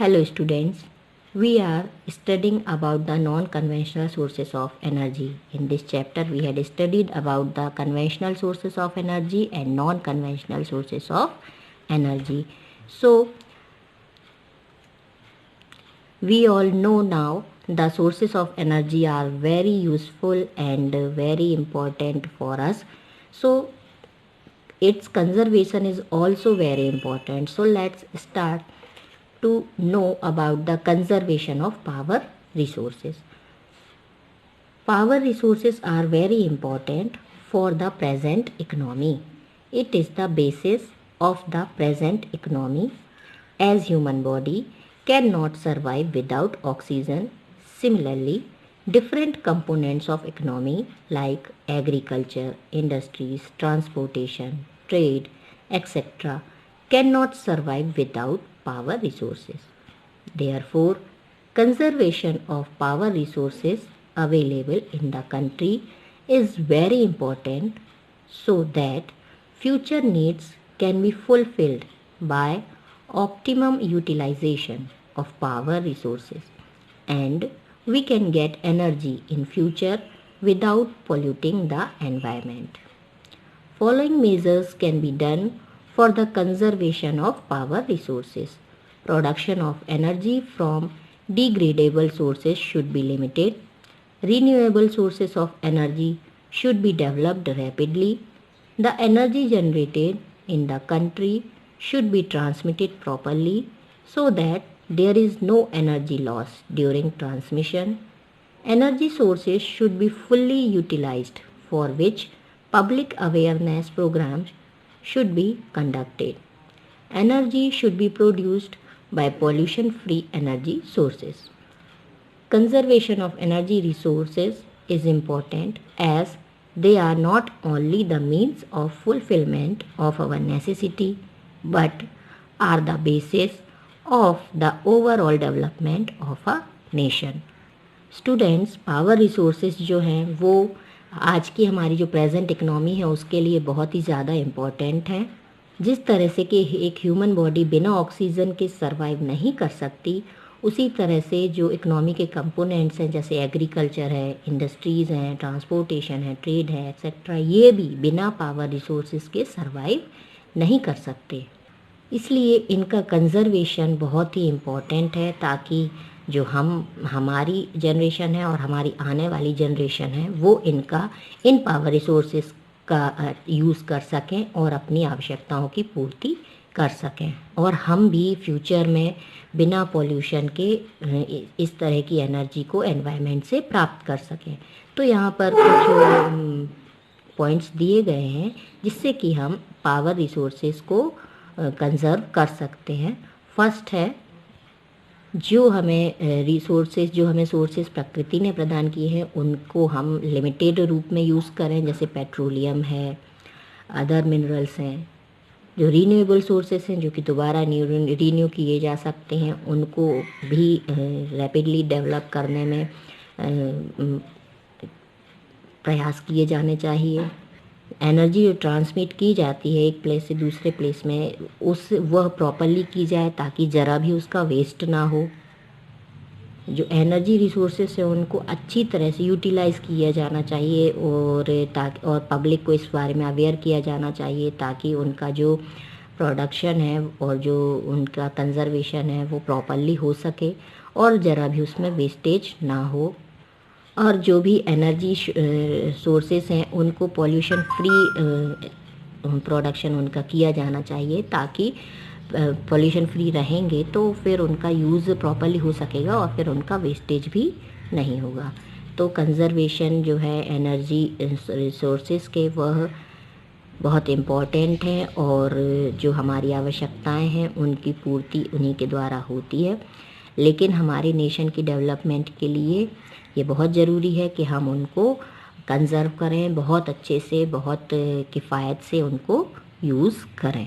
Hello students, we are studying about the non-conventional sources of energy. In this chapter we had studied about the conventional sources of energy and non-conventional sources of energy. So we all know now the sources of energy are very useful and very important for us. So its conservation is also very important. So let's start to know about the conservation of power resources. Power resources are very important for the present economy. It is the basis of the present economy, as human body cannot survive without oxygen. Similarly, different components of economy like agriculture, industries, transportation, trade, etc. cannot survive without power resources. Therefore, conservation of power resources available in the country is very important so that future needs can be fulfilled by optimum utilization of power resources, and we can get energy in future without polluting the environment. Following measures can be done for the conservation of power resources. Production of energy from degradable sources should be limited. Renewable sources of energy should be developed rapidly. The energy generated in the country should be transmitted properly so that there is no energy loss during transmission. Energy sources should be fully utilized, for which public awareness programs should be conducted. Energy should be produced by pollution-free energy sources. Conservation of energy resources is important as they are not only the means of fulfillment of our necessity but are the basis of the overall development of a nation. Students, power resources जो हैं वो आज की हमारी जो present economy है उसके लिए बहुत ही ज़्यादा इम्पॉर्टेंट हैं. जिस तरह से कि एक ह्यूमन बॉडी बिना ऑक्सीजन के सर्वाइव नहीं कर सकती, उसी तरह से जो इकनॉमी के कंपोनेंट्स हैं जैसे एग्रीकल्चर है, इंडस्ट्रीज़ हैं, ट्रांसपोर्टेशन है, ट्रेड है एक्सेट्रा, ये भी बिना पावर रिसोर्सेज के सर्वाइव नहीं कर सकते. इसलिए इनका कंजर्वेशन बहुत ही इम्पॉर्टेंट है ताकि जो हमारी जनरेशन है और हमारी आने वाली जनरेशन है वो इन पावर रिसोर्सेज का यूज़ कर सकें और अपनी आवश्यकताओं की पूर्ति कर सकें, और हम भी फ्यूचर में बिना पॉल्यूशन के इस तरह की एनर्जी को एनवायरनमेंट से प्राप्त कर सकें. तो यहाँ पर कुछ पॉइंट्स दिए गए हैं जिससे कि हम पावर रिसोर्सेज को कंजर्व कर सकते हैं. फर्स्ट है, जो हमें सोर्सेज प्रकृति ने प्रदान किए हैं उनको हम लिमिटेड रूप में यूज़ करें, जैसे पेट्रोलियम है, अदर मिनरल्स हैं. जो रीन्यूएबल सोर्सेज हैं जो कि दोबारा रीन्यू किए जा सकते हैं उनको भी रैपिडली डेवलप करने में प्रयास किए जाने चाहिए. एनर्जी जो ट्रांसमिट की जाती है एक प्लेस से दूसरे प्लेस में वह प्रॉपरली की जाए ताकि ज़रा भी उसका वेस्ट ना हो. जो एनर्जी रिसोर्सेस है उनको अच्छी तरह से यूटिलाइज़ किया जाना चाहिए और पब्लिक को इस बारे में अवेयर किया जाना चाहिए ताकि उनका जो प्रोडक्शन है और जो उनका कंजर्वेशन है वो प्रॉपरली हो सके और ज़रा भी उसमें वेस्टेज ना हो. और जो भी एनर्जी सोर्सेस हैं उनको पॉल्यूशन फ्री प्रोडक्शन उनका किया जाना चाहिए ताकि पॉल्यूशन फ्री रहेंगे तो फिर उनका यूज़ प्रॉपरली हो सकेगा और फिर उनका वेस्टेज भी नहीं होगा. तो कंजर्वेशन जो है एनर्जी रिसोर्सेज के वह बहुत इम्पॉर्टेंट हैं और जो हमारी आवश्यकताएं हैं उनकी पूर्ति उन्हीं के द्वारा होती है. लेकिन हमारे नेशन की डेवलपमेंट के लिए ये बहुत ज़रूरी है कि हम उनको कंज़र्व करें, बहुत अच्छे से, बहुत किफ़ायत से उनको यूज़ करें.